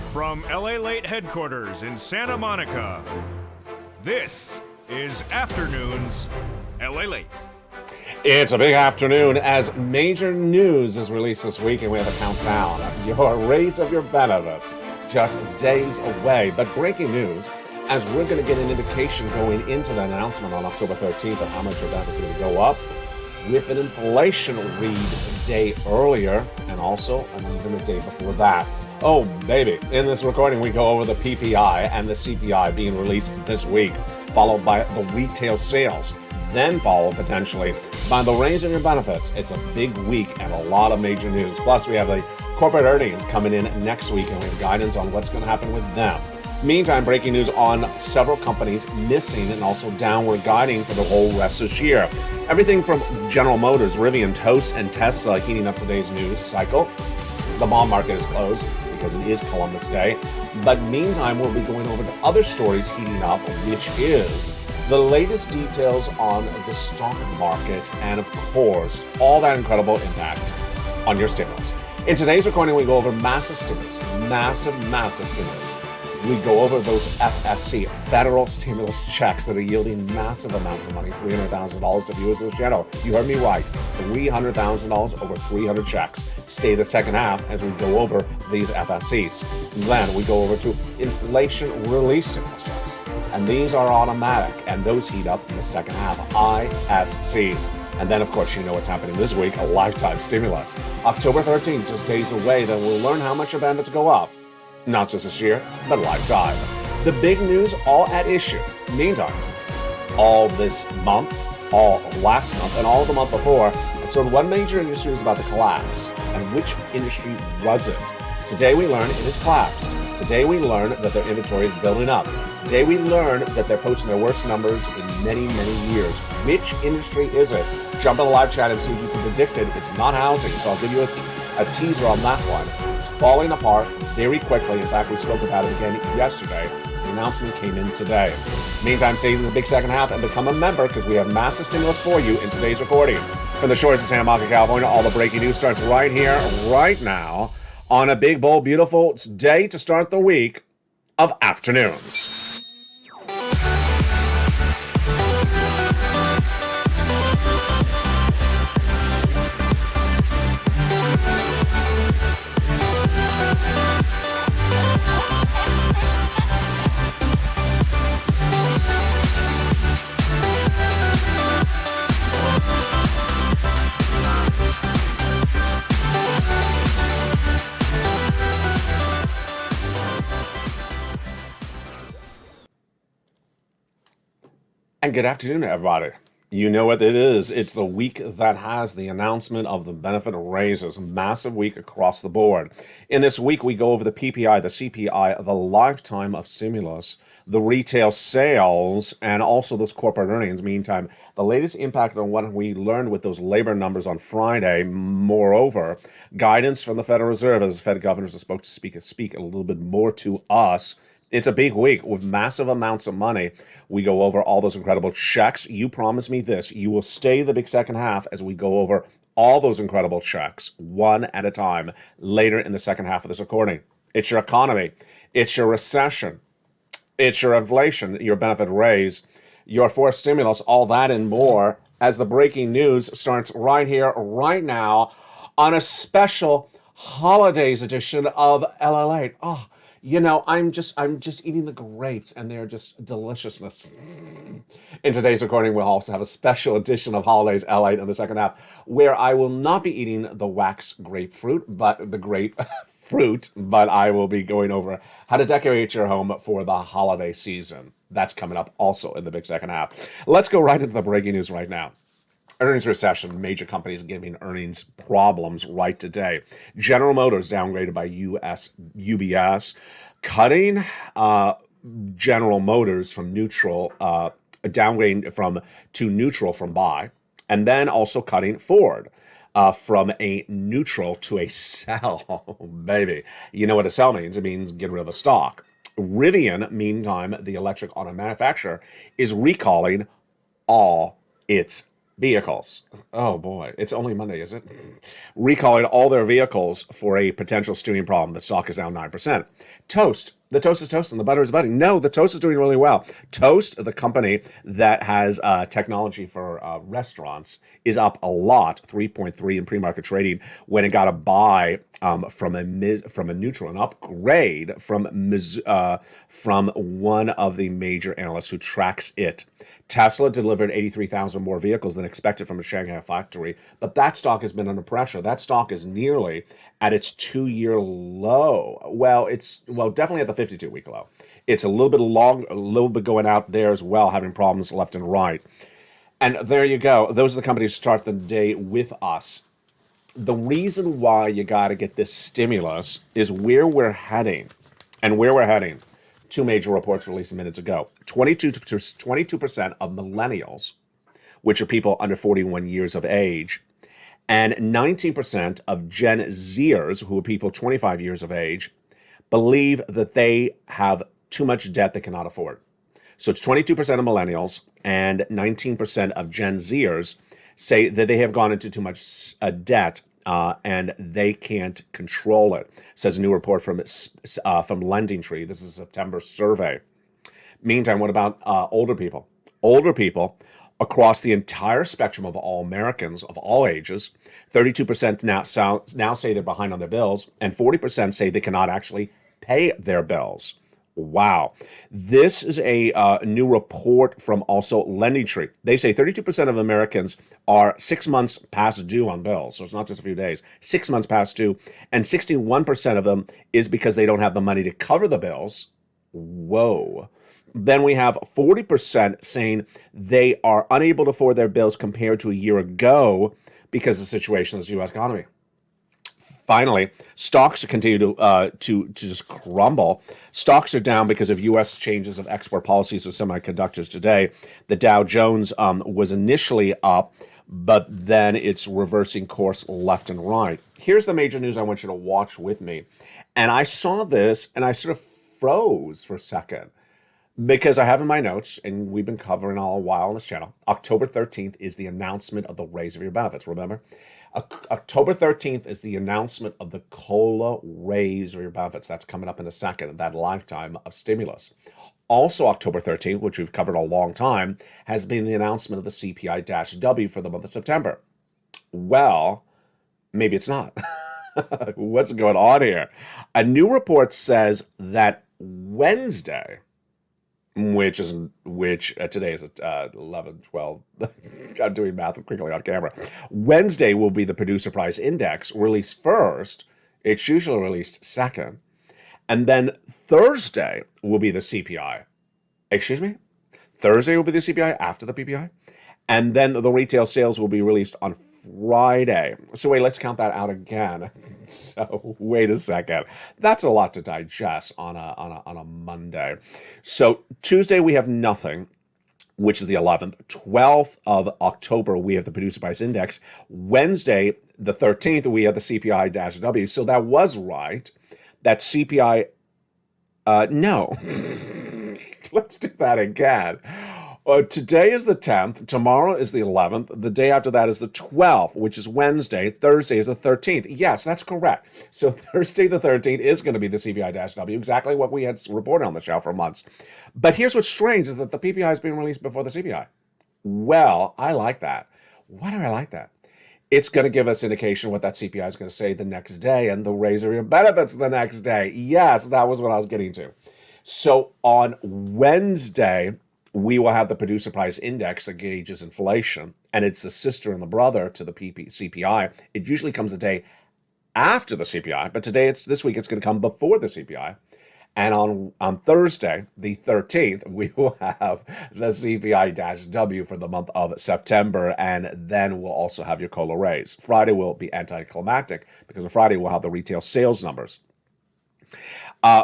From LALATE headquarters in Santa Monica, this is Afternoons LALATE. It's a big afternoon as major news is released this week, and we have a countdown. Your raise of your benefits just days away. But breaking news, as we're going to get an indication going into the announcement on October 13th of how much your benefits are going to go up, with an inflation read a day earlier and also even a day before that. Oh, baby. In this recording, we go over the PPI and the CPI being released this week, followed by the retail sales, then followed potentially by the raise in your benefits. It's a big week and a lot of major news. Plus, we have the corporate earnings coming in next week, and we have guidance on what's going to happen with them. Meantime, breaking news on several companies missing and also downward guiding for the whole rest of this year. Everything from General Motors, Rivian, Toast, and Tesla heating up today's news cycle. The bond market is closed because it is Columbus Day. But meantime, we'll be going over to other stories heating up, which is the latest details on the stock market and, of course, all that incredible impact on your stimulus. In today's recording, we go over massive stimulus, massive stimulus. We go over those FSC, federal stimulus checks that are yielding massive amounts of money, $300,000 to viewers of this channel. You heard me right, $300,000 over 300 checks. Stay the second half as we go over these FSCs. Then we go over to inflation relief stimulus checks. And these are automatic, and those heat up in the second half, ISCs. And then, of course, you know what's happening this week, a lifetime stimulus. October 13th, just days away, then we'll learn how much your benefits go up. Not just this year, but lifetime. The big news all at issue. Meantime, all this month, all last month, and all the month before, and so one major industry is about to collapse. And which industry was it? Today we learn it has collapsed. Today we learn that their inventory is building up. Today we learn that they're posting their worst numbers in many years. Which industry is it? Jump in the live chat and see if you can predict it. It's not housing, so I'll give you a teaser on that one. It's falling apart very quickly. In fact, we spoke about it again yesterday. The announcement came in today. Meantime, stay in the big second half and become a member because we have massive stimulus for you in today's recording. From the shores of Santa Monica, California, all the breaking news starts right here, right now, on a big, bold, beautiful day to start the week of afternoons. And good afternoon, everybody. You know what it is. It's the week that has the announcement of the benefit raises. Massive week across the board. In this week, we go over the PPI, the CPI, the lifetime of stimulus, the retail sales, and also those corporate earnings. Meantime, the latest impact on what we learned with those labor numbers on Friday. Moreover, guidance from the Federal Reserve as Fed governors are supposed to speak a little bit more to us. It's a big week with massive amounts of money. We go over all those incredible checks. You promise me this. You will stay the big second half as we go over all those incredible checks, one at a time, later in the second half of this recording. It's your economy. It's your recession. It's your inflation, your benefit raise, your forced stimulus, all that and more as the breaking news starts right here, right now, on a special holidays edition of LALATE. Oh, you know, I'm just eating the grapes, and they're just deliciousness. In today's recording, we'll also have a special edition of Holidays LA in the second half, where I will not be eating the wax grapefruit, but the grapefruit, but I will be going over how to decorate your home for the holiday season. That's coming up also in the big second half. Let's go right into the breaking news right now. Earnings recession, major companies giving earnings problems right today. General Motors downgraded by UBS, cutting General Motors from neutral, downgrading to neutral from buy, and then also cutting Ford from a neutral to a sell. Baby, you know what a sell means? It means get rid of the stock. Rivian, meantime, the electric auto manufacturer, is recalling all its vehicles. Oh boy, it's only Monday, is it? Recalling all their vehicles for a potential stewing problem. The stock is down 9%. Toast. The toast is toast and the butter is butter. No, the toast is doing really well. Toast, the company that has technology for restaurants, is up a lot, 3.3 in pre-market trading when it got a buy from a neutral, an upgrade from one of the major analysts who tracks it. Tesla delivered 83,000 more vehicles than expected from a Shanghai factory, but that stock has been under pressure. That stock is nearly at its 2-year low. Well, definitely at the 52-week low. It's a little bit going out there as well, having problems left and right. And there you go. Those are the companies who start the day with us. The reason why you got to get this stimulus is where we're heading. And where we're heading. Two major reports released minutes ago. 22% of millennials, which are people under 41 years of age, and 19% of Gen Zers, who are people 25 years of age, believe that they have too much debt they cannot afford. So it's 22% of millennials and 19% of Gen Zers say that they have gone into too much debt and they can't control it, says a new report from Lending Tree. This is a September survey. Meantime, what about older people? Older people across the entire spectrum of all Americans of all ages, 32% now say they're behind on their bills, and 40% say they cannot actually pay their bills. Wow. This is a new report from also Lending Tree. They say 32% of Americans are 6 months past due on bills. So it's not just a few days, 6 months past due. And 61% of them is because they don't have the money to cover the bills. Whoa. Then we have 40% saying they are unable to afford their bills compared to a year ago because of the situation of the U.S. economy. Finally, stocks continue to just crumble. Stocks are down because of U.S. changes of export policies with semiconductors today. The Dow Jones was initially up, but then it's reversing course left and right. Here's the major news I want you to watch with me. And I saw this and I sort of froze for a second because I have in my notes, and we've been covering all a while on this channel, October 13th is the announcement of the raise of your benefits, remember? October 13th is the announcement of the COLA raise or your benefits. That's coming up in a second, that lifetime of stimulus. Also, October 13th, which we've covered a long time, has been the announcement of the CPI-W for the month of September. Well, maybe it's not. What's going on here? A new report says that Wednesday, which today is 11, 12. I'm doing math quickly on camera. Wednesday will be the producer price index released first. It's usually released second. And then Thursday will be the CPI. Thursday will be the CPI after the PPI. And then the retail sales will be released on Friday. So wait, let's count that out again. So wait a second. That's a lot to digest on a Monday. So Tuesday we have nothing, which is the 11th. 12th of October we have the producer price index. Wednesday, the 13th, we have the CPI-W. So that was right. That CPI, no. Let's do that again. Today is the 10th, tomorrow is the 11th, the day after that is the 12th, which is Wednesday, Thursday is the 13th. Yes, that's correct. So Thursday the 13th is going to be the CPI-W, exactly what we had reported on the show for months. But here's what's strange is that the PPI is being released before the CPI. Well, I like that. Why do I like that? It's going to give us indication what that CPI is going to say the next day and the raise of your benefits the next day. Yes, that was what I was getting to. So on Wednesday, we will have the producer price index that gauges inflation, and it's the sister and the brother to the CPI. It usually comes a day after the CPI, but this week it's going to come before the CPI. And on Thursday, the 13th, we will have the CPI-W for the month of September, and then we'll also have your COLA raise. Friday will be anticlimactic because on Friday we'll have the retail sales numbers.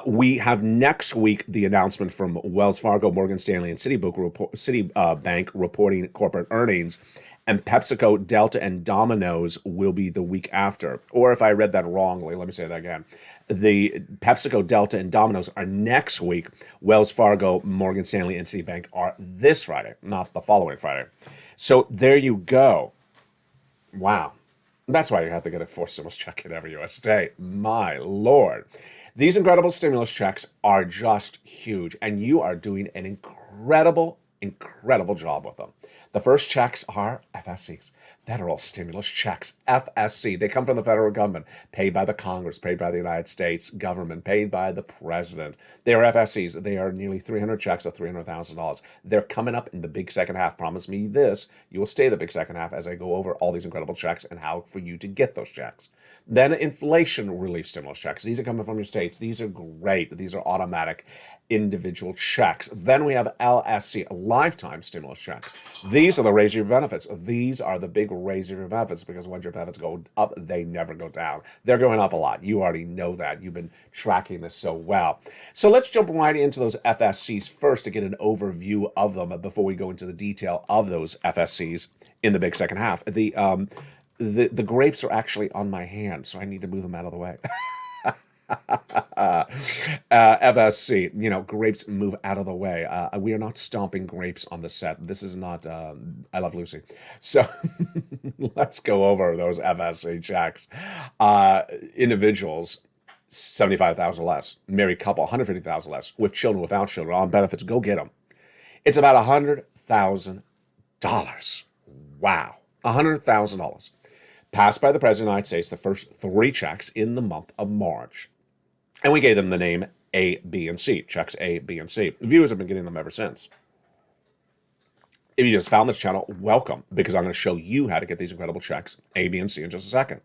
We have next week the announcement from Wells Fargo, Morgan Stanley, and Citibank reporting corporate earnings, and PepsiCo, Delta, and Domino's will be the week after. Or if I read that wrongly, let me say that again. The PepsiCo, Delta, and Domino's are next week. Wells Fargo, Morgan Stanley, and Citibank are this Friday, not the following Friday. So there you go. Wow. That's why you have to get a fourth stimulus check in every US day. My Lord. These incredible stimulus checks are just huge, and you are doing an incredible job with them. The first checks are FSCs, federal stimulus checks, FSC. They come from the federal government, paid by the Congress, paid by the United States government, paid by the president. They are FSCs. They are nearly 300 checks of $300,000. They're coming up in the big second half. Promise me this, you will stay the big second half as I go over all these incredible checks and how for you to get those checks. Then inflation relief stimulus checks. These are coming from your states. These are great. These are automatic individual checks. Then we have LSC, lifetime stimulus checks. These are the raise your benefits. These are the big raise your benefits because when your benefits go up, they never go down. They're going up a lot. You already know that. You've been tracking this so well. So let's jump right into those FSCs first to get an overview of them before we go into the detail of those FSCs in the big second half. The grapes are actually on my hand, so I need to move them out of the way. FSC, grapes move out of the way. We are not stomping grapes on the set. This is not I Love Lucy. So let's go over those FSC checks. Individuals, 75,000 less. Married couple, 150,000 less. With children, without children, on benefits, go get them. It's about $100,000. Wow. $100,000. Passed by the President of the United States, the first 3 checks in the month of March. And we gave them the name A, B, and C. Checks A, B, and C. Viewers have been getting them ever since. If you just found this channel, welcome, because I'm going to show you how to get these incredible checks, A, B, and C, in just a second.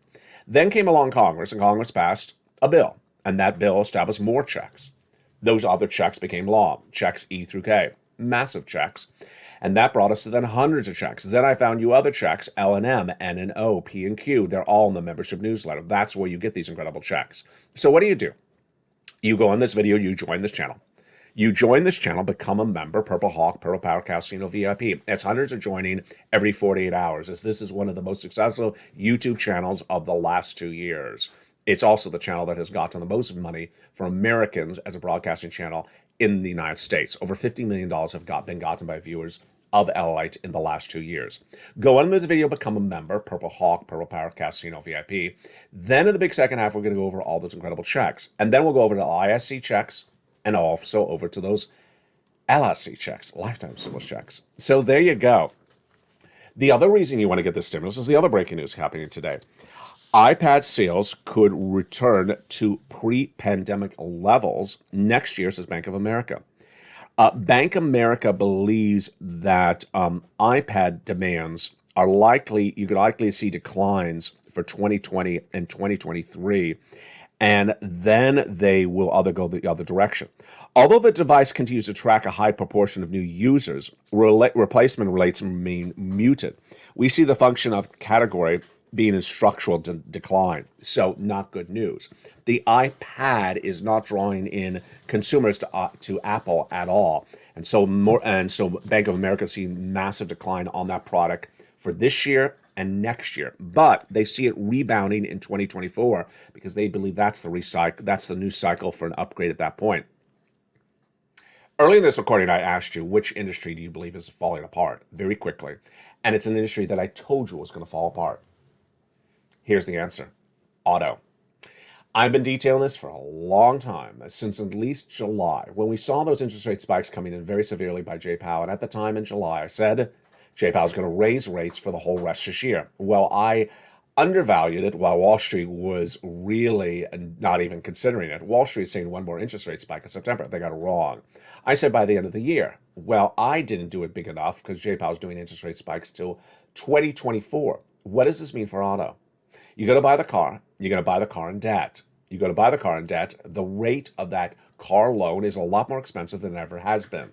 Then came along Congress, and Congress passed a bill, and that bill established more checks. Those other checks became law, checks E through K, massive checks. And that brought us to then hundreds of checks. Then I found you other checks, L and M, N and O, P and Q. They're all in the membership newsletter. That's where you get these incredible checks. So what do? You go on this video, you join this channel. You join this channel, become a member, Purple Hawk, Purple Power Casino VIP. It's hundreds are joining every 48 hours, as this is one of the most successful YouTube channels of the last 2 years. It's also the channel that has gotten the most money for Americans as a broadcasting channel in the United States. Over $50 million have been gotten by viewers of LALATE in the last 2 years. Go on this video, become a member, Purple Hawk, Purple Power Casino VIP. Then in the big second half, we're going to go over all those incredible checks. And then we'll go over to ISC checks and also over to those LSC checks, lifetime stimulus checks. So there you go. The other reason you want to get this stimulus is the other breaking news happening today. iPad sales could return to pre-pandemic levels next year, says Bank of America. Bank of America believes that iPad demands are likely, you could likely see declines for 2020 and 2023, and then they will go the other direction. Although the device continues to track a high proportion of new users, replacement rates remain muted. We see the function of category being in structural decline. So not good news. The iPad is not drawing in consumers to Apple at all. And so Bank of America is seeing massive decline on that product for this year and next year. But they see it rebounding in 2024 because they believe that's the new cycle for an upgrade at that point. Early in this recording, I asked you, which industry do you believe is falling apart? Very quickly. And it's an industry that I told you was going to fall apart. Here's the answer. Auto. I've been detailing this for a long time, since at least July, when we saw those interest rate spikes coming in very severely by Jay Powell. And at the time in July, I said Jay Powell's going to raise rates for the whole rest of this year. Well, I undervalued it while Wall Street was really not even considering it. Wall Street is saying one more interest rate spike in September. They got it wrong. I said by the end of the year. Well, I didn't do it big enough because Jay Powell's doing interest rate spikes till 2024. What does this mean for auto? You go to buy the car, you're going to buy the car in debt. You go to buy the car in debt, the rate of that car loan is a lot more expensive than it ever has been.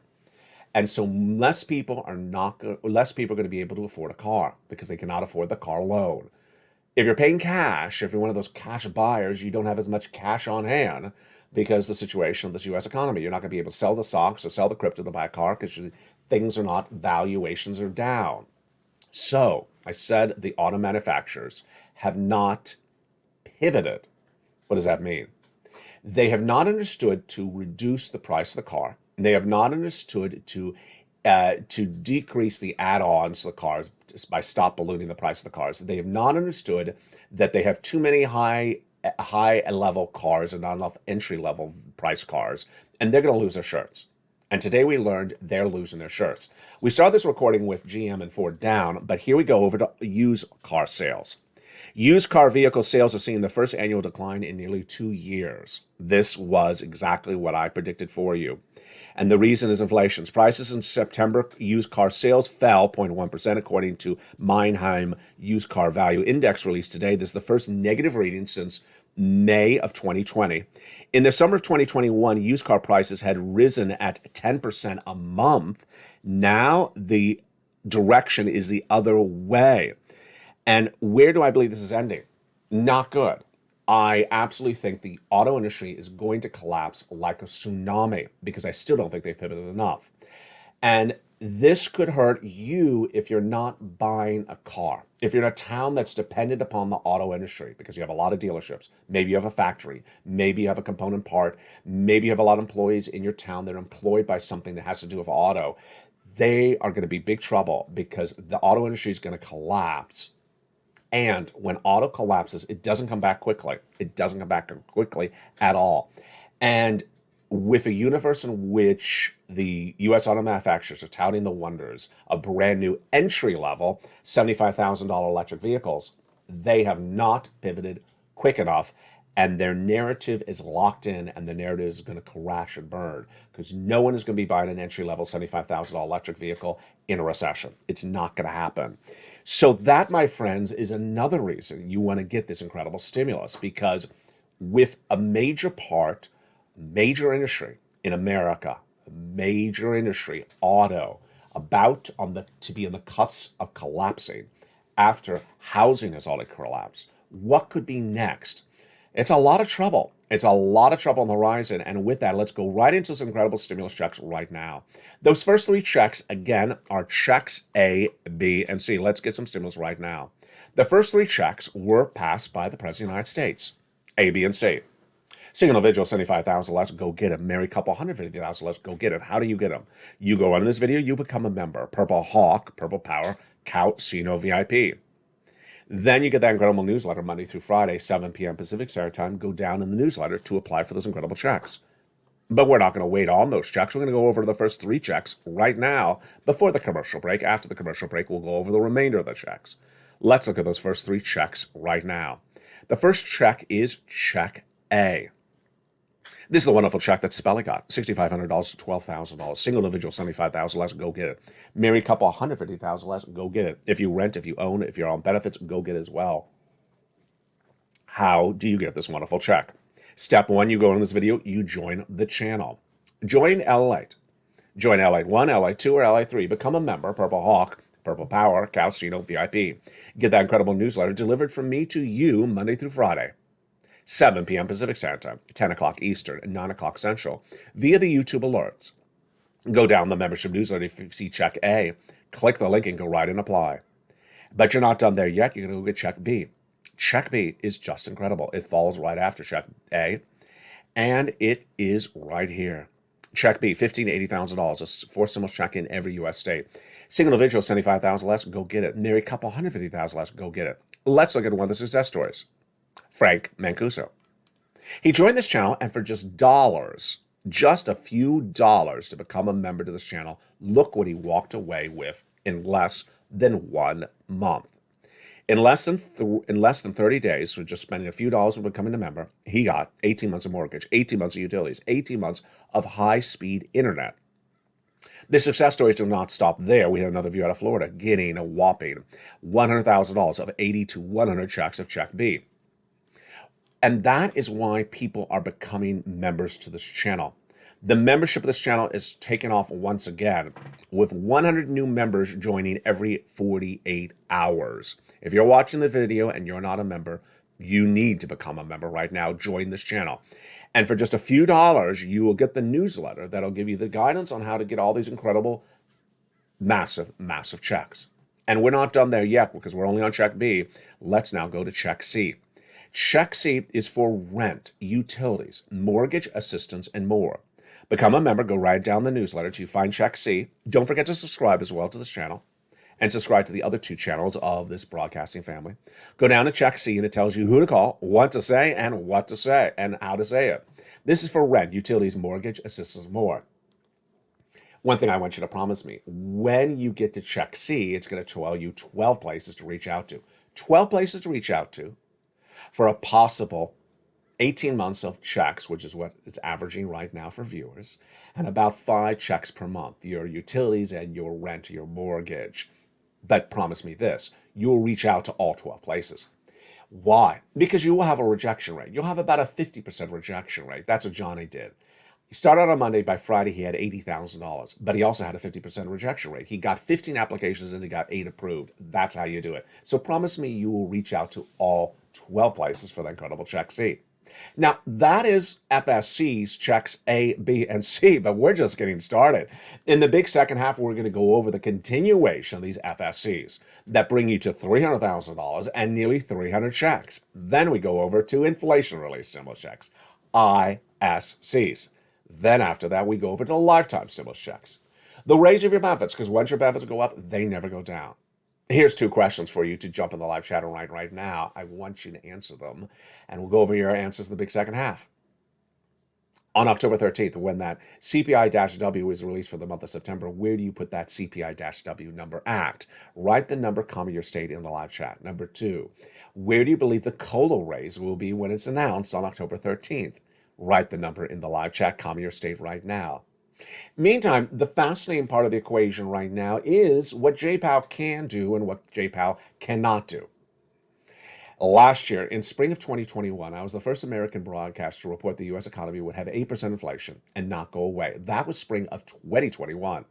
And so less people are going to be able to afford a car because they cannot afford the car loan. If you're paying cash, if you're one of those cash buyers, you don't have as much cash on hand because the situation of this U.S. economy. You're not going to be able to sell the stocks or sell the crypto to buy a car because things are not, valuations are down. So I said the auto manufacturers have not pivoted. What does that mean? They have not understood to reduce the price of the car. They have not understood to to decrease the add-ons to the cars by stop ballooning the price of the cars. They have not understood that they have too many high-level cars and not enough entry-level price cars, and they're going to lose their shirts. And today we learned they're losing their shirts. We started this recording with GM and Ford down, but here we go over to used car sales. Used car vehicle sales are seeing the first annual decline in nearly 2 years. This was exactly what I predicted for you. And the reason is inflation. Prices in September used car sales fell 0.1% according to Mannheim Used Car Value Index released today. This is the first negative reading since May of 2020. In the summer of 2021, used car prices had risen at 10% a month. Now the direction is the other way. And where do I believe this is ending? Not good. I absolutely think the auto industry is going to collapse like a tsunami because I still don't think they've pivoted enough. And this could hurt you if you're not buying a car. If you're in a town that's dependent upon the auto industry because you have a lot of dealerships, maybe you have a factory, maybe you have a component part, maybe you have a lot of employees in your town that are employed by something that has to do with auto, they are going to be big trouble because the auto industry is going to collapse. And when auto collapses, it doesn't come back quickly. It doesn't come back quickly at all. And with a universe in which the U.S. auto manufacturers are touting the wonders of brand new entry-level $75,000 electric vehicles, they have not pivoted quick enough, and their narrative is locked in, and the narrative is going to crash and burn because no one is going to be buying an entry-level $75,000 electric vehicle in a recession. It's not going to happen. So that, my friends, is another reason you want to get this incredible stimulus because with a major industry in America, major industry, auto, about to be in the cusp of collapsing after housing has already collapsed, what could be next? It's a lot of trouble. It's a lot of trouble on the horizon. And with that, let's go right into some incredible stimulus checks right now. Those first 3 checks, again, are checks A, B, and C. Let's get some stimulus right now. The first 3 checks were passed by the President of the United States, A, B, and C. Single individual, $75,000, let's go get it. Married couple, $150,000, let's go get it. How do you get them? You go on this video, you become a member. Purple Hawk, Purple Power, Casino VIP. Then you get that incredible newsletter Monday through Friday, 7 p.m. Pacific Standard Time. Go down in the newsletter to apply for those incredible checks. But we're not going to wait on those checks. We're going to go over the first 3 checks right now before the commercial break. After the commercial break, we'll go over the remainder of the checks. Let's look at those first 3 checks right now. The first check is check A. This is the wonderful check that Spelly got, $6,500 to $12,000. Single individual, $75,000, let's go get it. Married couple, $150,000, let's go get it. If you rent, if you own, if you're on benefits, go get it as well. How do you get this wonderful check? Step 1, you go in this video, you join the channel. Join LALATE. Join LALATE 1, LALATE 2, or LALATE 3. Become a member, Purple Hawk, Purple Power, Casino VIP. Get that incredible newsletter delivered from me to you Monday through Friday. 7 p.m. Pacific Standard Time, 10 o'clock Eastern, and 9 o'clock Central, via the YouTube alerts. Go down the membership newsletter if you see check A, click the link and go right and apply. But you're not done there yet, you're going to go get check B. Check B is just incredible. It falls right after check A, and it is right here. Check B, $15,000 to $80,000, a forced stimulus check in every U.S. state. Single individual, $75,000, let's go get it. Married couple, $150,000, let's go get it. Let's look at one of the success stories. Frank Mancuso. He joined this channel, and for just dollars, just a few dollars to become a member to this channel, look what he walked away with in less than 1 month. In less than 30 days, so just spending a few dollars and becoming a member, he got 18 months of mortgage, 18 months of utilities, 18 months of high-speed internet. The success stories do not stop there. We had another viewer out of Florida getting a whopping $100,000 of 80 to 100 checks of check B. And that is why people are becoming members to this channel. The membership of this channel is taking off once again, with 100 new members joining every 48 hours. If you're watching the video and you're not a member, you need to become a member right now. Join this channel. And for just a few dollars, you will get the newsletter that'll give you the guidance on how to get all these incredible, massive, massive checks. And we're not done there yet because we're only on check B. Let's now go to check C. Check C is for rent, utilities, mortgage assistance, and more. Become a member. Go right down the newsletter to find Check C. Don't forget to subscribe as well to this channel and subscribe to the other 2 channels of this broadcasting family. Go down to Check C and it tells you who to call, what to say, and how to say it. This is for rent, utilities, mortgage, assistance, more. One thing I want you to promise me, when you get to Check C, it's going to tell you 12 places to reach out to. 12 places to reach out to for a possible 18 months of checks, which is what it's averaging right now for viewers, and about 5 checks per month, your utilities and your rent, your mortgage. But promise me this, you'll reach out to all 12 places. Why? Because you will have a rejection rate. You'll have about a 50% rejection rate. That's what Johnny did. He started on Monday. By Friday, he had $80,000, but he also had a 50% rejection rate. He got 15 applications and he got 8 approved. That's how you do it. So promise me you will reach out to all 12 places for the incredible Check C. Now, that is FSC's checks A, B, and C, but we're just getting started. In the big second half, we're going to go over the continuation of these FSCs that bring you to $300,000 and nearly 300 checks. Then we go over to inflation relief stimulus checks, ISCs. Then after that, we go over to lifetime stimulus checks. The raise of your benefits, because once your benefits go up, they never go down. Here's 2 questions for you to jump in the live chat right now. I want you to answer them, and we'll go over your answers in the big second half. On October 13th, when that CPI-W is released for the month of September, where do you put that CPI-W number at? Write the number, comma, your state in the live chat. Number 2, where do you believe the COLA raise will be when it's announced on October 13th? Write the number in the live chat, comma, your state right now. Meantime, the fascinating part of the equation right now is what J-POW can do and what J-POW cannot do. Last year, in spring of 2021, I was the first American broadcaster to report the U.S. economy would have 8% inflation and not go away. That was spring of 2021.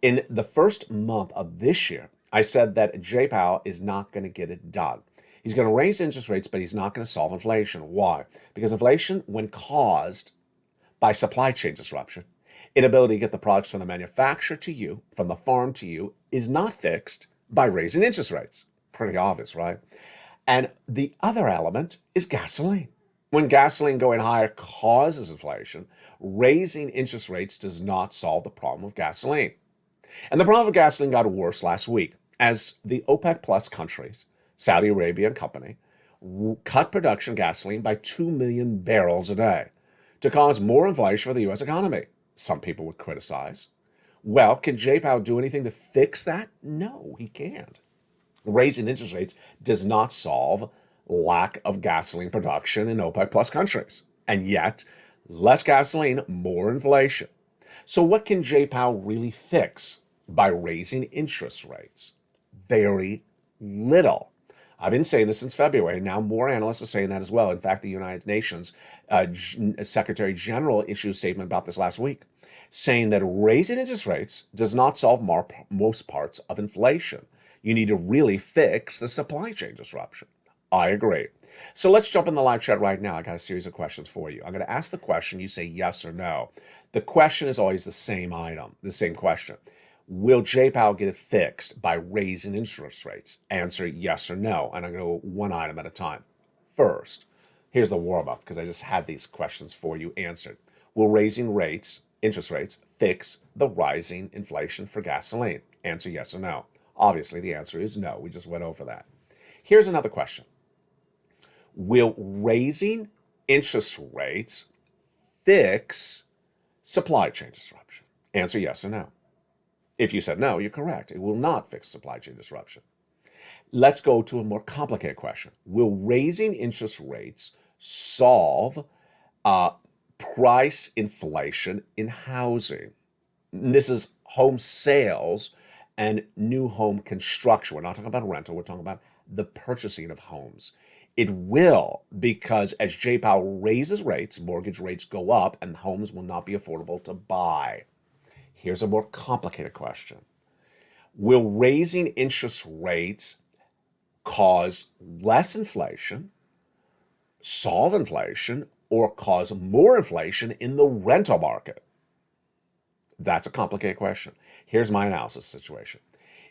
In the first month of this year, I said that J-POW is not going to get it done. He's going to raise interest rates, but he's not going to solve inflation. Why? Because inflation, when caused by supply chain disruption, inability to get the products from the manufacturer to you, from the farm to you, is not fixed by raising interest rates. Pretty obvious, right? And the other element is gasoline. When gasoline going higher causes inflation, raising interest rates does not solve the problem of gasoline. And the problem of gasoline got worse last week as the OPEC Plus countries, Saudi Arabia and company, cut production gasoline by 2 million barrels a day to cause more inflation for the U.S. economy. Some people would criticize. Well, can J-POW do anything to fix that? No, he can't. Raising interest rates does not solve lack of gasoline production in OPEC Plus countries. And yet, less gasoline, more inflation. So what can J-POW really fix by raising interest rates? Very little. I've been saying this since February. Now more analysts are saying that as well. In fact, the United Nations Secretary General issued a statement about this last week, saying that raising interest rates does not solve most parts of inflation. You need to really fix the supply chain disruption. I agree. So let's jump in the live chat right now. I got a series of questions for you. I'm going to ask the question. You say yes or no. The question is always the same item, the same question. Will J-POW get it fixed by raising interest rates? Answer yes or no. And I'm going to go one item at a time. First, here's the warm-up because I just had these questions for you answered. Will raising interest rates, fix the rising inflation for gasoline? Answer yes or no. Obviously, the answer is no. We just went over that. Here's another question. Will raising interest rates fix supply chain disruption? Answer yes or no. If you said no, you're correct. It will not fix supply chain disruption. Let's go to a more complicated question. Will raising interest rates solve price inflation in housing? This is home sales and new home construction. We're not talking about rental. We're talking about the purchasing of homes. It will, because as J-POW raises rates, mortgage rates go up and homes will not be affordable to buy. Here's a more complicated question. Will raising interest rates cause less inflation, solve inflation, or cause more inflation in the rental market? That's a complicated question. Here's my analysis situation.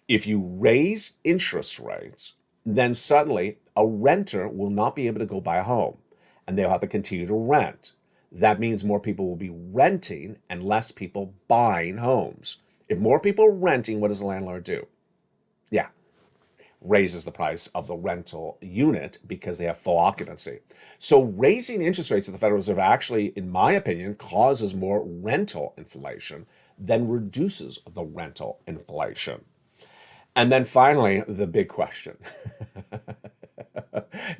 If you raise interest rates, then suddenly a renter will not be able to go buy a home and they'll have to continue to rent. that means more people will be renting and less people buying homes. If more people are renting, what does the landlord do? Yeah, raises the price of the rental unit because they have full occupancy. So raising interest rates at the Federal Reserve actually, in my opinion, causes more rental inflation than reduces the rental inflation. And then finally, the big question.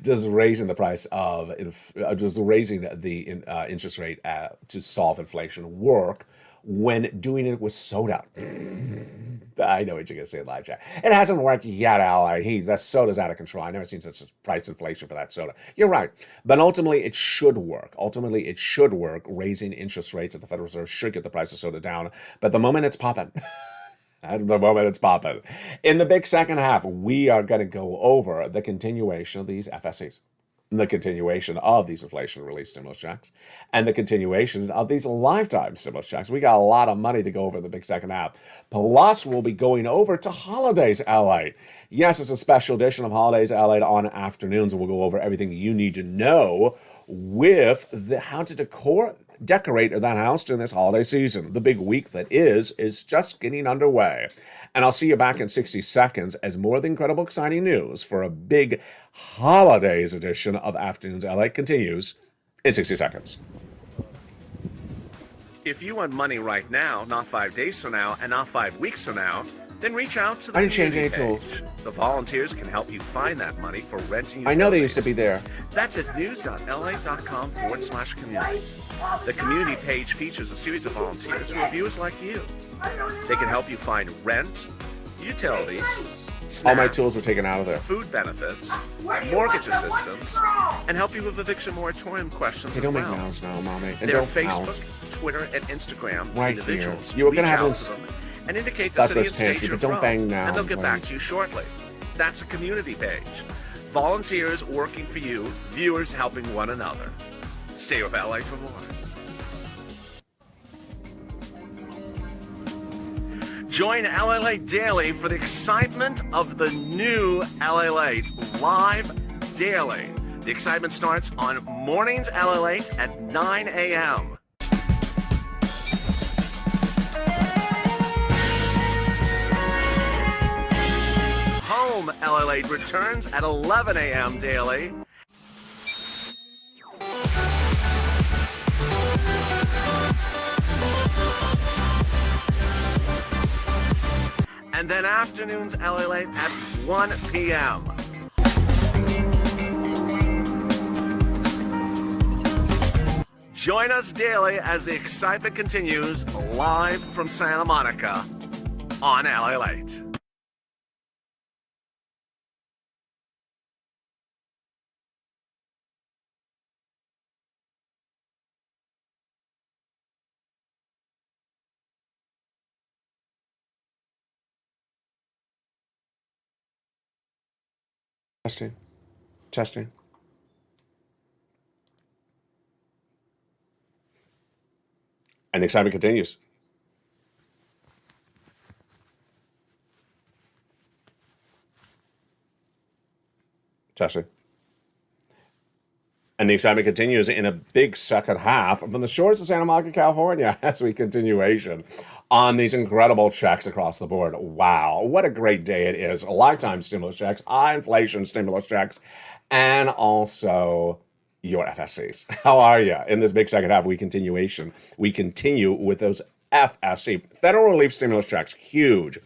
Does raising the price of, does raising the interest rate to solve inflation work when doing it with soda? I know what you're going to say, Elijah. It hasn't worked yet, Ally. That soda's out of control. I've never seen such price inflation for that soda. You're right. But ultimately, it should work. Ultimately, it should work. Raising interest rates at the Federal Reserve should get the price of soda down. But the moment it's popping, at the moment it's popping. In the big second half, we are going to go over the continuation of these FSCs, the continuation of these inflation relief stimulus checks, and the continuation of these lifetime stimulus checks. We got a lot of money to go over in the big second half. Plus, we'll be going over to Holidays LA. Yes, it's a special edition of Holidays LA on afternoons, and we'll go over everything you need to know with how to decorate that house during this holiday season. The big week that is just getting underway. And I'll see you back in 60 seconds as more of the incredible, exciting news for a big holidays edition of Afternoons LA continues in 60 seconds. If you want money right now, not 5 days from now, and not 5 weeks from now, then reach out to the I didn't change any community tools. page. The volunteers can help you find that money for renting. I know they used to be there. That's at news.la.com/community. The community page features a series of volunteers who are viewers like you. They can help you find rent, utilities, All SNAP, my tools were taken out of there. food benefits, mortgage assistance, and help you with eviction moratorium questions Hey, as don't make well. noise now, Mommy. And Their don't Facebook, pounce. Twitter, and Instagram Right here. individuals You were gonna reach have out this- to them and indicate the city Douglas and state Pansy, you're but don't from, bang now, and they'll get back please. to you shortly. That's a community page. Volunteers working for you, viewers helping one another. Stay with LA for more. Join LALATE Daily for the excitement of the new LALATE live daily. The excitement starts on mornings LALATE at 9 a.m. Home LALATE returns at 11 a.m. daily. And then afternoons LALATE at 1 p.m. Join us daily as the excitement continues live from Santa Monica on LALATE. Testing. Testing. And the excitement continues. Testing. And the excitement continues in a big second half from the shores of Santa Monica, California, as we continuation on these incredible checks across the board. Wow, what a great day it is. Lifetime stimulus checks, high inflation stimulus checks, and also your FSCs. How are you? In this big second half, we continue with those FSC, federal relief stimulus checks, huge.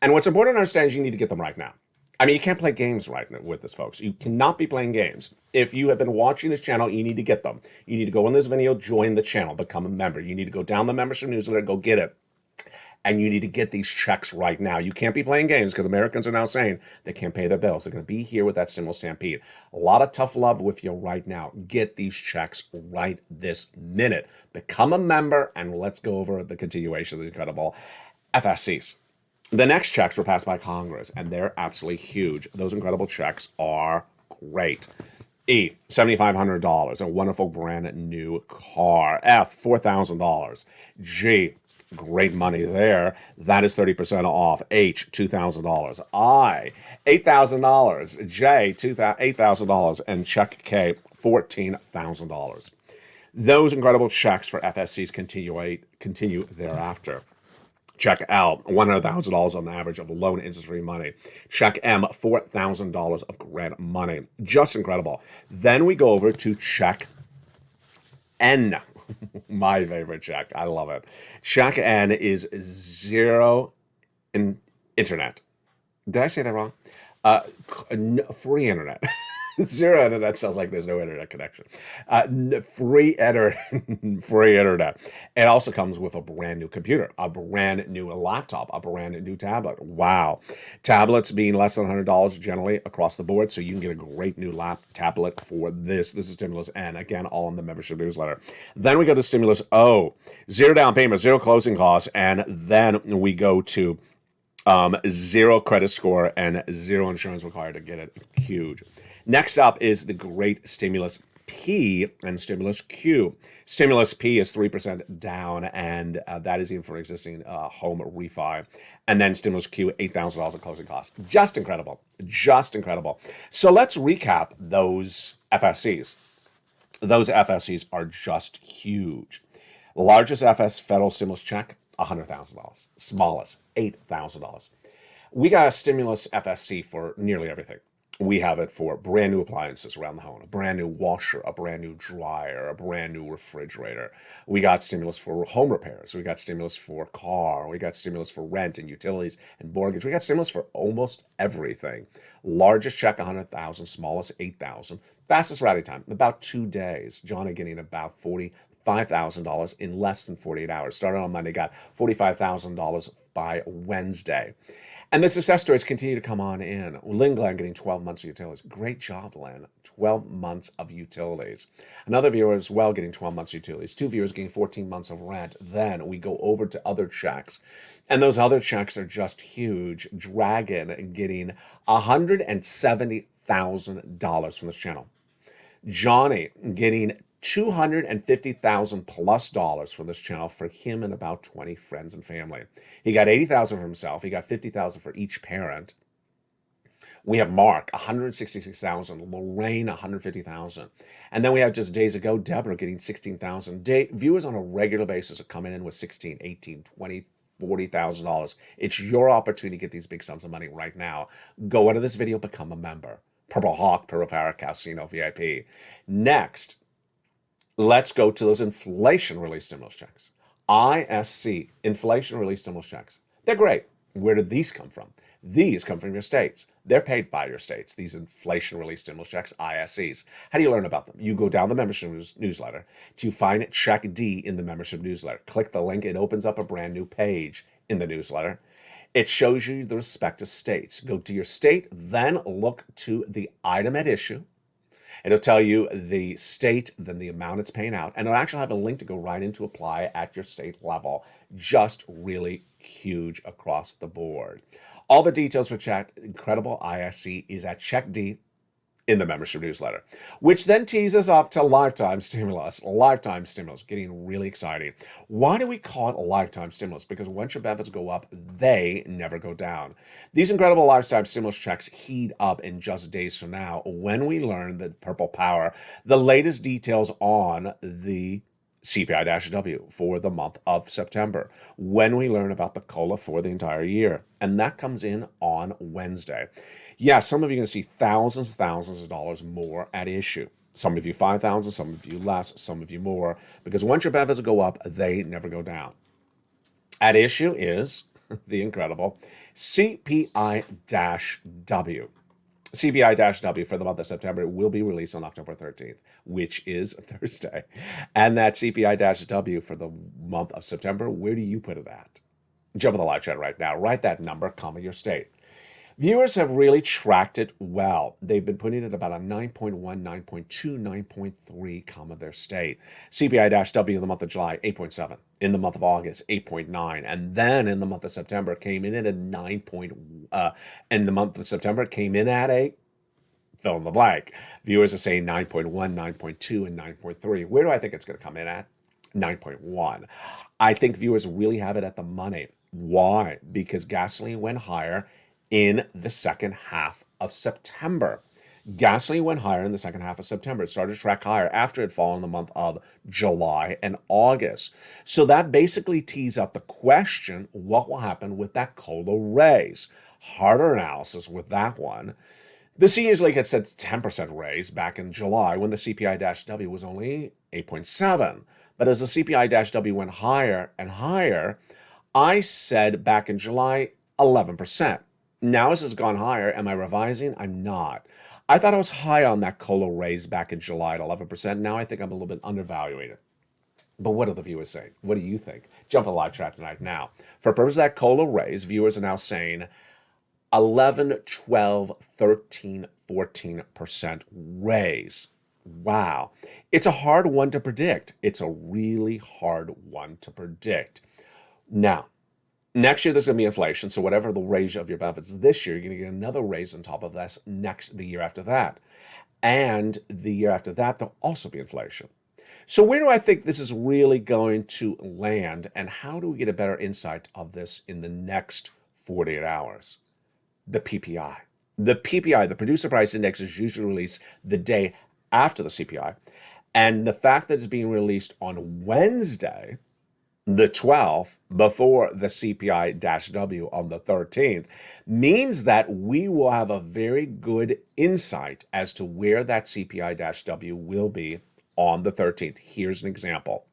And what's important to understand is you need to get them right now. I mean, you can't play games right now with this, folks. You cannot be playing games. If you have been watching this channel, you need to get them. You need to go in this video, join the channel, become a member. You need to go down the membership newsletter, go get it. And you need to get these checks right now. You can't be playing games because Americans are now saying they can't pay their bills. They're going to be here with that stimulus stampede. A lot of tough love with you right now. Get these checks right this minute. Become a member, and let's go over the continuation of these incredible FSCs. The next checks were passed by Congress, and they're absolutely huge. Those incredible checks are great. E, $7,500, a wonderful brand new car. F, $4,000. G, great money there. That is 30% off. H, $2,000. I, $8,000. J, $8,000. And check K, $14,000. Those incredible checks for FSCs continue thereafter. Check L, $100,000 on the average of loan interest-free money. Check M, $4,000 of grant money. Just incredible. Then we go over to check N. My favorite check. I love it. Check N is zero internet. Did I say that wrong? Free internet. Zero internet sounds like there's no internet connection. Free internet. It also comes with a brand new computer, a brand new laptop, a brand new tablet. Wow. Tablets being less than $100 generally across the board, so you can get a great new tablet for this. This is Stimulus N. Again, all in the membership newsletter. Then we go to Stimulus O. Zero down payment, zero closing costs, and then we go to zero credit score and zero insurance required to get it. Huge. Next up is the great Stimulus P and Stimulus Q. Stimulus P is 3% down, and that is even for existing home refi. And then Stimulus Q, $8,000 of closing costs. Just incredible. Just incredible. So let's recap those FSCs. Those FSCs are just huge. Largest federal stimulus check, $100,000. Smallest, $8,000. We got a stimulus FSC for nearly everything. We have it for brand new appliances around the home, a brand new washer, a brand new dryer, a brand new refrigerator. We got stimulus for home repairs. We got stimulus for car. We got stimulus for rent and utilities and mortgage. We got stimulus for almost everything. Largest check, $100,000. Smallest, $8,000. Fastest routing time, about 2 days. Johnny getting about $45,000 in less than 48 hours. Started on Monday, got $45,000 by Wednesday. And the success stories continue to come on in. Lynn Glenn getting 12 months of utilities. Great job, Lynn. 12 months of utilities. Another viewer as well getting 12 months of utilities. 2 viewers getting 14 months of rent. Then we go over to other checks. And those other checks are just huge. Dragon getting $170,000 from this channel. Johnny getting $250,000 plus from this channel for him and about 20 friends and family. He got $80,000 for himself. He got $50,000 for each parent. We have Mark, $166,000. Lorraine, $150,000. And then we have just days ago, Deborah getting $16,000. Viewers on a regular basis are coming in with $16,000, $18,000, $20,000, $40,000. It's your opportunity to get these big sums of money right now. Go into this video, become a member. Purple Hawk, Purple Parrot, Casino VIP. Next, let's go to those inflation relief stimulus checks. ISC, inflation relief stimulus checks. They're great. Where did these come from? These come from your states. They're paid by your states, these inflation relief stimulus checks, ISCs. How do you learn about them? You go down the membership newsletter. Do you find Check D in the membership newsletter? Click the link. It opens up a brand new page in the newsletter. It shows you the respective states. Go to your state, then look to the item at issue. It'll tell you the state, then the amount it's paying out, and it'll actually have a link to go right into apply at your state level. Just really huge across the board. All the details for Check Incredible ISC is at Check D in the membership newsletter, which then tees us up to lifetime stimulus. Lifetime stimulus, getting really exciting. Why do we call it a lifetime stimulus? Because once your benefits go up, they never go down. These incredible lifetime stimulus checks heat up in just days from now when we learn that Purple Power, the latest details on the CPI-W for the month of September, when we learn about the COLA for the entire year. And that comes in on Wednesday. Yeah, some of you are going to see thousands of dollars more at issue. Some of you 5,000, some of you less, some of you more. Because once your benefits go up, they never go down. At issue is the incredible CPI-W. CPI-W for the month of September will be released on October 13th, which is Thursday. And that CPI-W for the month of September, where do you put it at? Jump in the live chat right now. Write that number, comma, your state. Viewers have really tracked it well. They've been putting it about a 9.1, 9.2, 9.3, comma, their state. CPI-W in the month of July, 8.7. In the month of August, 8.9. And then in the month of September, came in at a 9. In the month of September, came in at a fill in the blank. Viewers are saying 9.1, 9.2, and 9.3. Where do I think it's going to come in at? 9.1. I think viewers really have it at the money. Why? Because gasoline went higher in the second half of September. Gasoline went higher in the second half of September. It started to track higher after it had fallen in the month of July and August. So that basically tees up the question, what will happen with that COLA raise? Harder analysis with that one. The Seniors League had said 10% raise back in July when the CPI-W was only 8.7. But as the CPI-W went higher and higher, I said back in July 11%. Now as it's gone higher, am I revising? I'm not. I thought I was high on that COLA raise back in July at 11%. Now I think I'm a little bit undervaluated. But what are the viewers saying? What do you think? Jump in the live chat tonight now. For purpose of that COLA raise, viewers are now saying 11, 12, 13, 14% raise. Wow. It's a hard one to predict. It's a really hard one to predict. Now, next year there's going to be inflation, so whatever the raise of your benefits this year, you're going to get another raise on top of this the year after that. And the year after that, there'll also be inflation. So where do I think this is really going to land, and how do we get a better insight of this in the next 48 hours? The PPI. The PPI, the Producer Price Index, is usually released the day after the CPI. And the fact that it's being released on Wednesday, the 12th, before the CPI-W on the 13th, means that we will have a very good insight as to where that CPI-W will be on the 13th. Here's an example.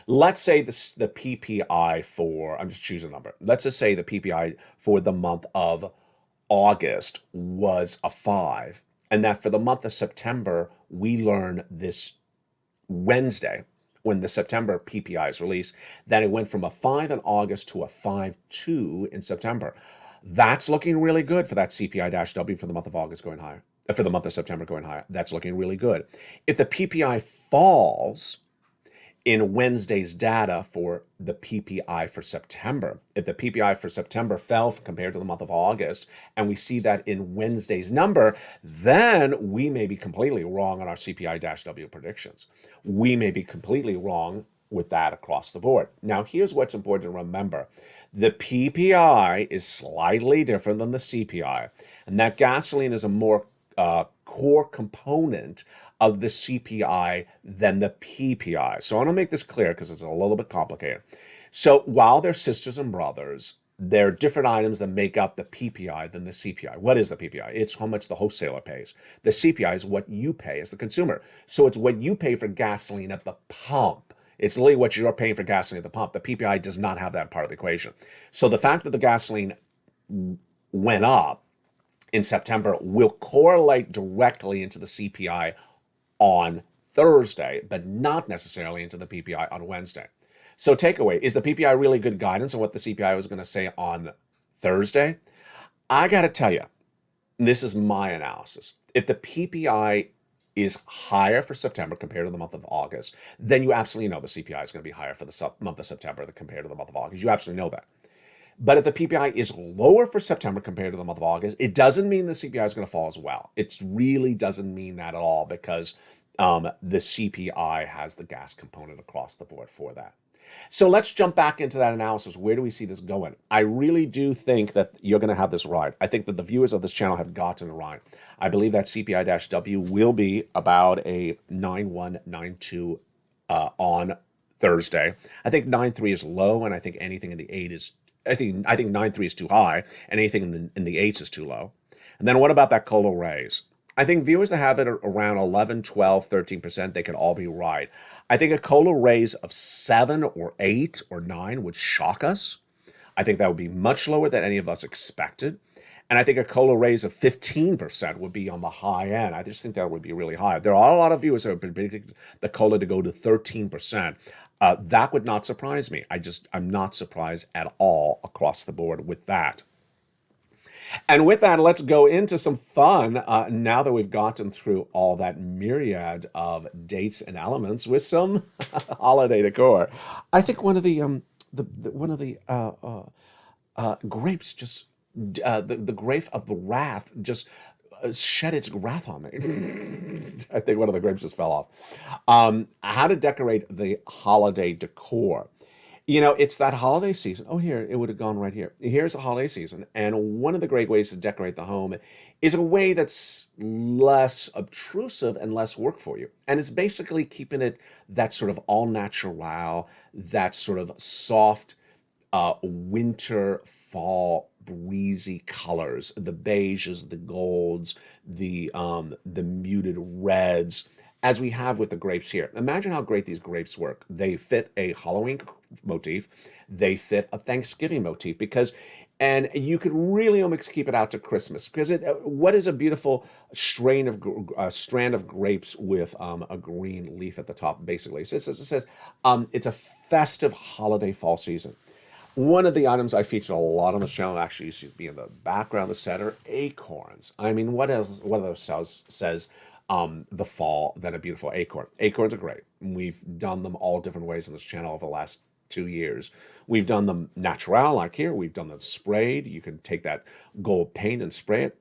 Let's say the PPI for, I'm just choosing a number. Let's just say the PPI for the month of August was a 5, and that for the month of September, we learn this Wednesday, when the September PPI is released, that it went from a 5 in August to a 5.2 in September. That's looking really good for that CPI-W for the month of August going higher, for the month of September going higher. That's looking really good. If the PPI falls in Wednesday's data for the PPI for September, if the PPI for September fell compared to the month of August, and we see that in Wednesday's number, then we may be completely wrong on our CPI-W predictions. We may be completely wrong with that across the board. Now, here's what's important to remember. The PPI is slightly different than the CPI, and that gasoline is a more core component of the CPI than the PPI. So I want to make this clear because it's a little bit complicated. So while they're sisters and brothers, they're different items that make up the PPI than the CPI. What is the PPI? It's how much the wholesaler pays. The CPI is what you pay as the consumer. So it's what you pay for gasoline at the pump. It's literally what you're paying for gasoline at the pump. The PPI does not have that part of the equation. So the fact that the gasoline went up in September will correlate directly into the CPI on Thursday, but not necessarily into the PPI on Wednesday. So takeaway, is the PPI really good guidance on what the CPI was going to say on Thursday? I got to tell you, this is my analysis. If the PPI is higher for September compared to the month of August, then you absolutely know the CPI is going to be higher for the month of September compared to the month of August. You absolutely know that. But if the PPI is lower for September compared to the month of August, it doesn't mean the CPI is going to fall as well. It really doesn't mean that at all, because the CPI has the gas component across the board for that. So let's jump back into that analysis. Where do we see this going? I really do think that you're going to have this right. I think that the viewers of this channel have gotten it right. I believe that CPI-W will be about a 9.192 on Thursday. I think 9.3 is low, and I think anything in the 8 is I think 9.3 is too high, and anything in the 8s is too low. And then what about that COLA raise? I think viewers that have it around 11, 12, 13%, they could all be right. I think a COLA raise of 7 or 8 or 9 would shock us. I think that would be much lower than any of us expected. And I think a COLA raise of 15% would be on the high end. I just think that would be really high. There are a lot of viewers that have predicted the COLA to go to 13%. That would not surprise me. I'm not surprised at all across the board with that. And with that, let's go into some fun now that we've gotten through all that myriad of dates and elements with some holiday decor. I think one of the grapes just the grape of the wrath just shed its wrath on me. I think one of the grapes just fell off. How to decorate the holiday decor. It's that holiday season. Oh, here, it would have gone right here. Here's the holiday season. And one of the great ways to decorate the home is a way that's less obtrusive and less work for you. And it's basically keeping it that sort of all natural, that sort of soft winter, fall, breezy colors, the beiges, the golds, the muted reds, as we have with the grapes here. Imagine how great these grapes work. They fit a Halloween motif. They fit a Thanksgiving motif and you could really almost keep it out to Christmas because what is a beautiful strand of grapes with a green leaf at the top, basically. So it says it's a festive holiday fall season. One of the items I featured a lot on the channel actually used to be in the background, the center, acorns. I mean, what else says the fall than a beautiful acorn? Acorns are great. We've done them all different ways on this channel over the last 2 years. We've done them natural, like here. We've done them sprayed. You can take that gold paint and spray it.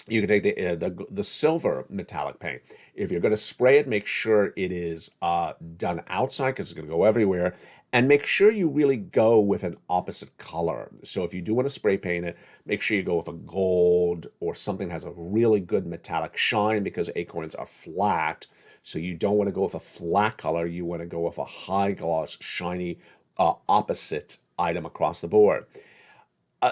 You can take the silver metallic paint. If you're going to spray it, make sure it is done outside because it's going to go everywhere. And make sure you really go with an opposite color. So if you do want to spray paint it, make sure you go with a gold or something that has a really good metallic shine because acorns are flat. So you don't want to go with a flat color. You want to go with a high gloss, shiny, opposite item across the board.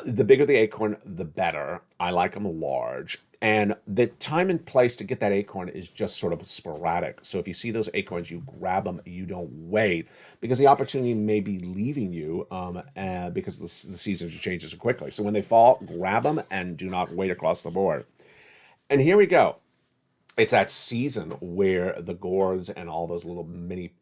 The bigger the acorn, the better. I like them large. And the time and place to get that acorn is just sort of sporadic. So if you see those acorns, you grab them, you don't wait, because the opportunity may be leaving you because the season changes so quickly. So when they fall, grab them and do not wait across the board. And here we go. It's that season where the gourds and all those little mini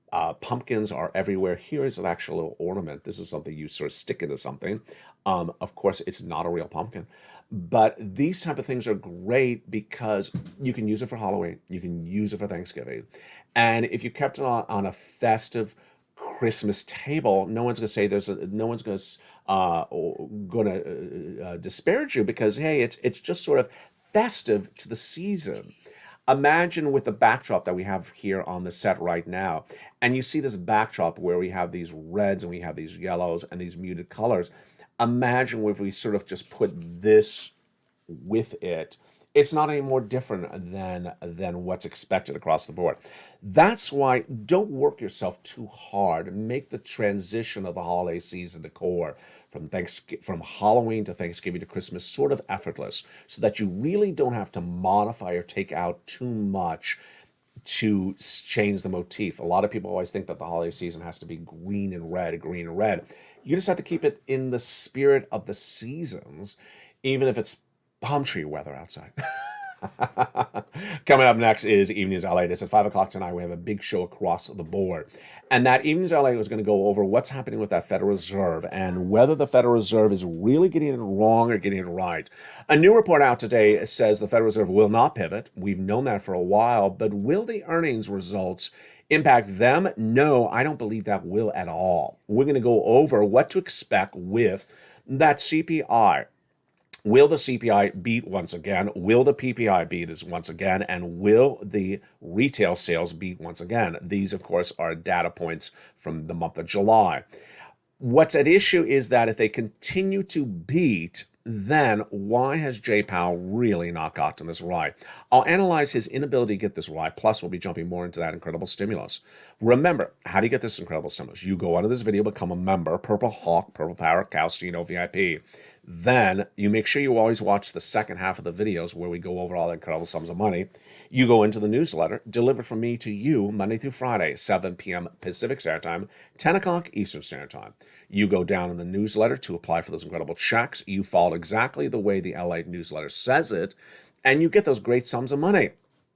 pumpkins are everywhere. Here is an actual little ornament. This is something you sort of stick into something. Of course, it's not a real pumpkin. But these type of things are great because you can use it for Halloween. You can use it for Thanksgiving. And if you kept it on a festive Christmas table, no one's going to say no one's going to disparage you because, hey, it's just sort of festive to the season. Imagine with the backdrop that we have here on the set right now, and you see this backdrop where we have these reds and we have these yellows and these muted colors. Imagine if we sort of just put this with it. It's not any more different than what's expected across the board. That's why don't work yourself too hard. Make the transition of the holiday season decor from Halloween to Thanksgiving to Christmas sort of effortless so that you really don't have to modify or take out too much to change the motif. A lot of people always think that the holiday season has to be green and red. You just have to keep it in the spirit of the seasons, even if it's palm tree weather outside. Coming up next is Evenings LALATE. It's at 5 o'clock tonight. We have a big show across the board. And that Evenings LALATE was going to go over what's happening with that Federal Reserve and whether the Federal Reserve is really getting it wrong or getting it right. A new report out today says the Federal Reserve will not pivot. We've known that for a while, but will the earnings results impact them? No, I don't believe that will at all. We're going to go over what to expect with that CPI. Will the CPI beat once again? Will the PPI beat once again? And will the retail sales beat once again? These, of course, are data points from the month of July. What's at issue is that if they continue to beat, then why has Jay Powell really not gotten this right? I'll analyze his inability to get this right, plus we'll be jumping more into that incredible stimulus. Remember, how do you get this incredible stimulus? You go under this video, become a member, Purple Hawk, Purple Power, Calstino VIP. Then you make sure you always watch the second half of the videos where we go over all the incredible sums of money. You go into the newsletter, delivered from me to you Monday through Friday, 7 p.m. Pacific Standard Time, 10 o'clock Eastern Standard Time. You go down in the newsletter to apply for those incredible checks. You follow exactly the way the LA newsletter says it, and you get those great sums of money.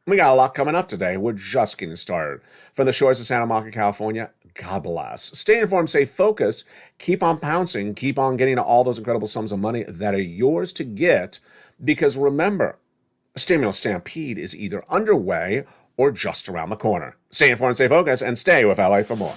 We got a lot coming up today. We're just getting started. From the shores of Santa Monica, California, God bless. Stay informed, stay focused, keep on pouncing, keep on getting to all those incredible sums of money that are yours to get, because remember, a stimulus stampede is either underway or just around the corner. Stay informed, stay focused, and stay with LA for more.